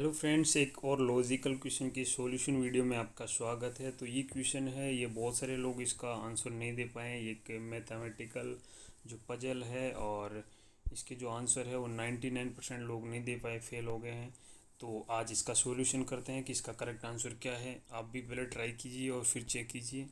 Hello friends, एक और logical question की सॉल्यूशन वीडियो में आपका स्वागत है। तो ये क्वेश्चन है, ये बहुत सारे लोग इसका आंसर नहीं दे पाए। ये एक मैथमेटिकल जो पजल है और इसके जो आंसर है वो 99% लोग नहीं दे पाए, फेल हो गए हैं। तो आज इसका सॉल्यूशन करते हैं कि इसका करेक्ट आंसर क्या है। आप भी पहले ट्राई कीजिए और फिर चेक कीजिए।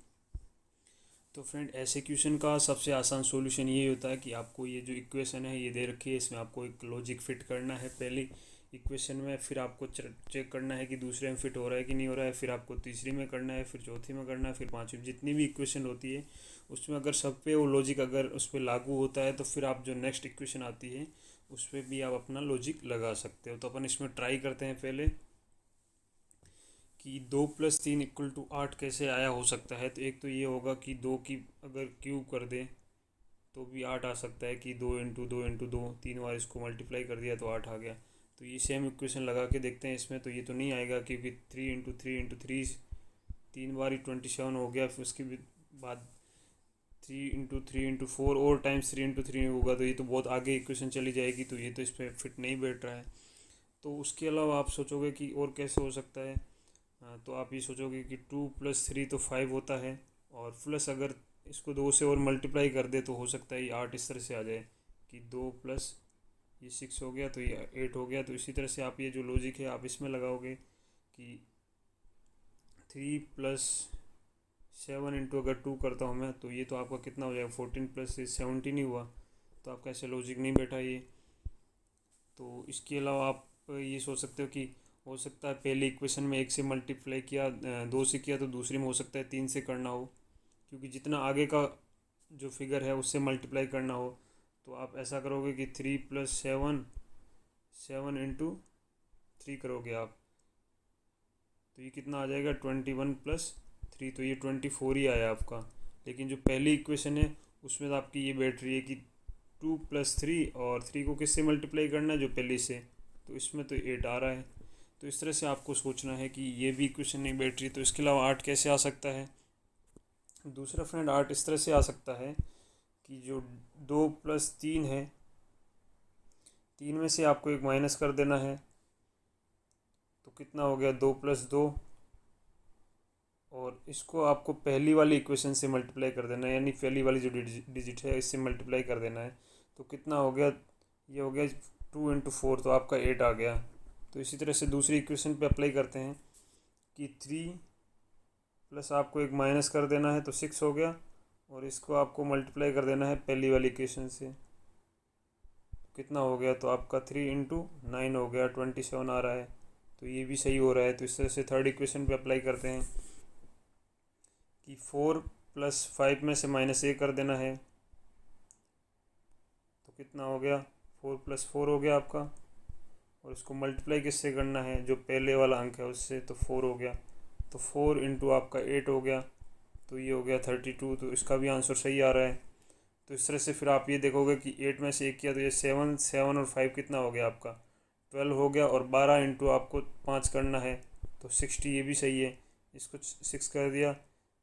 तो फ्रेंड, ऐसे क्वेश्चन का सबसे आसान सॉल्यूशन ये होता है कि आपको ये जो इक्वेशन है ये दे रखी है, इसमें आपको एक लॉजिक फिट करना है पहली इक्वेशन में। फिर आपको चेक करना है कि दूसरे में फिट हो रहा है कि नहीं हो रहा है। फिर आपको तीसरी में करना है, फिर चौथी में करना है, फिर पांचवी। जितनी भी इक्वेशन होती है उसमें अगर सब पे वो लॉजिक अगर उस पर लागू होता है तो फिर आप जो नेक्स्ट इक्वेशन आती है उस पर भी आप अपना लॉजिक लगा सकते हो। तो अपन इसमें ट्राई करते हैं पहले कि 2 + 3 = 8 कैसे आया हो सकता है। तो एक तो ये होगा कि 2 की अगर क्यूब कर दें तो भी 8 आ सकता है कि 2 × 2 × 2 3 बार इसको मल्टीप्लाई कर दिया तो 8 आ गया। तो ये सेम इक्वेशन लगा के देखते हैं इसमें। तो ये तो नहीं आएगा क्योंकि 3 × 3 × 3 3 बार ही 27 हो गया। फिर उसके बाद 3 × 3 × 4 और टाइम्स 3 × 3 होगा। तो ये तो बहुत आगे इक्वेशन चली जाएगी, तो ये तो इस पर फिट नहीं बैठ रहा है। तो उसके अलावा आप सोचोगे कि और कैसे हो सकता है। तो आप ये सोचोगे कि 2 + 3 तो 5 होता है, और प्लस अगर इसको 2 से और मल्टीप्लाई कर दे तो हो सकता है ये 8 इस तरह से आ जाए कि 2 + ये 6 हो गया तो ये 8 हो गया। तो इसी तरह से आप ये जो लॉजिक है आप इसमें लगाओगे कि 3 + 7 इंटू अगर 2 करता हूँ मैं तो ये तो आपका कितना हो जाएगा, 14 + 17 ही हुआ। तो आपका ऐसे लॉजिक नहीं बैठा ये। तो इसके अलावा आप ये सोच सकते हो कि हो सकता है पहले इक्वेशन में 1 से मल्टीप्लाई किया, 2 से किया, तो दूसरी में हो सकता है 3 से करना हो, क्योंकि जितना आगे का जो फिगर है उससे मल्टीप्लाई करना हो। तो आप ऐसा करोगे कि 3 + 7 7 इंटू 3 करोगे आप, तो ये कितना आ जाएगा 21 + 3। तो ये 24 ही आया आपका। लेकिन जो पहली इक्वेशन है उसमें तो आपकी ये बैठ रही है कि 2 + 3 और 3 को किससे मल्टीप्लाई करना है, जो पहले से। तो इसमें तो 8 आ रहा है। तो इस तरह से आपको सोचना है कि ये भी इक्वेशन नहीं बैठ रही। तो इसके अलावा 8 कैसे आ सकता है। दूसरा फ्रेंड, 8 इस तरह से आ सकता है कि जो 2 + 3 है, 3 में से आपको एक माइनस कर देना है। तो कितना हो गया 2 + 2, और इसको आपको पहली वाली इक्वेशन से मल्टीप्लाई कर देना है, यानी पहली वाली जो डिजिट है इससे मल्टीप्लाई कर देना है। तो कितना हो गया, ये हो गया 2 × 4, तो आपका 8 आ गया। तो इसी तरह से दूसरी इक्वेशन पे अप्लाई करते हैं कि 3 प्लस आपको एक माइनस कर देना है तो 6 हो गया, और इसको आपको मल्टीप्लाई कर देना है पहली वाली इक्वेशन से। कितना हो गया, तो आपका 3 × 9 हो गया, 27 आ रहा है। तो ये भी सही हो रहा है। तो इस तरह से थर्ड इक्वेशन पे अप्लाई करते हैं कि 4 + 5 में से -1 कर देना है। तो कितना हो गया, 4 + 4 हो गया आपका, और इसको मल्टीप्लाई किससे करना है, जो पहले वाला अंक है उससे। तो 4 हो गया, तो 4 इंटू आपका 8 हो गया, तो ये हो गया 32। तो इसका भी आंसर सही आ रहा है। तो इस तरह से फिर आप ये देखोगे कि 8 में से 1 किया तो ये 7 7 और 5 कितना हो गया आपका 12 हो गया, और 12 इंटू आपको 5 करना है तो 60, ये भी सही है। इसको 6 कर दिया,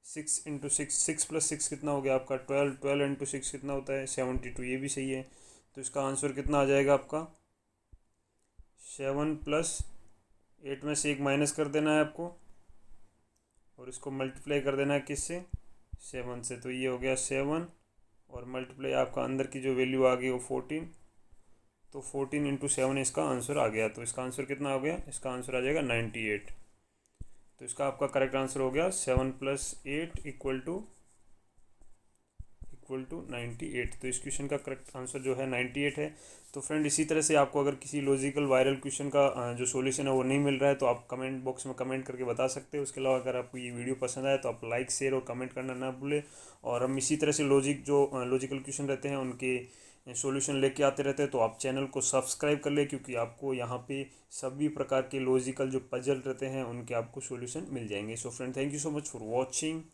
6 × 6, 6 + 6 कितना हो गया आपका 12, 12 इंटू 6 कितना होता है 72, ये भी सही है। तो इसका आंसर कितना आ जाएगा आपका 7 + 8 में से एक माइनस कर देना है आपको, और इसको मल्टीप्लाई कर देना है किससे, 7 से। तो ये हो गया 7, और मल्टीप्लाई आपका अंदर की जो वैल्यू आ गई वो 14। तो 14 × 7 इसका आंसर आ गया। तो इसका आंसर कितना हो गया, इसका आंसर आ जाएगा 98। तो इसका आपका करेक्ट आंसर हो गया 7 + 8 = 98। तो इस क्वेश्चन का करेक्ट आंसर जो है 98 है। तो फ्रेंड, इसी तरह से आपको अगर किसी लॉजिकल वायरल क्वेश्चन का जो सॉल्यूशन है वो नहीं मिल रहा है तो आप कमेंट बॉक्स में कमेंट करके बता सकते हो। उसके अलावा अगर आपको ये वीडियो पसंद आए तो आप लाइक, शेयर और कमेंट करना ना भूलें। और हम इसी तरह से लॉजिकल क्वेश्चन रहते हैं उनके सॉल्यूशन लेके आते रहते हैं। तो आप चैनल को सब्सक्राइब कर ले, क्योंकि आपको यहाँ पे सभी प्रकार के लॉजिकल जो पजल रहते हैं उनके आपको सॉल्यूशन मिल जाएंगे। So friend, thank you so much for watching.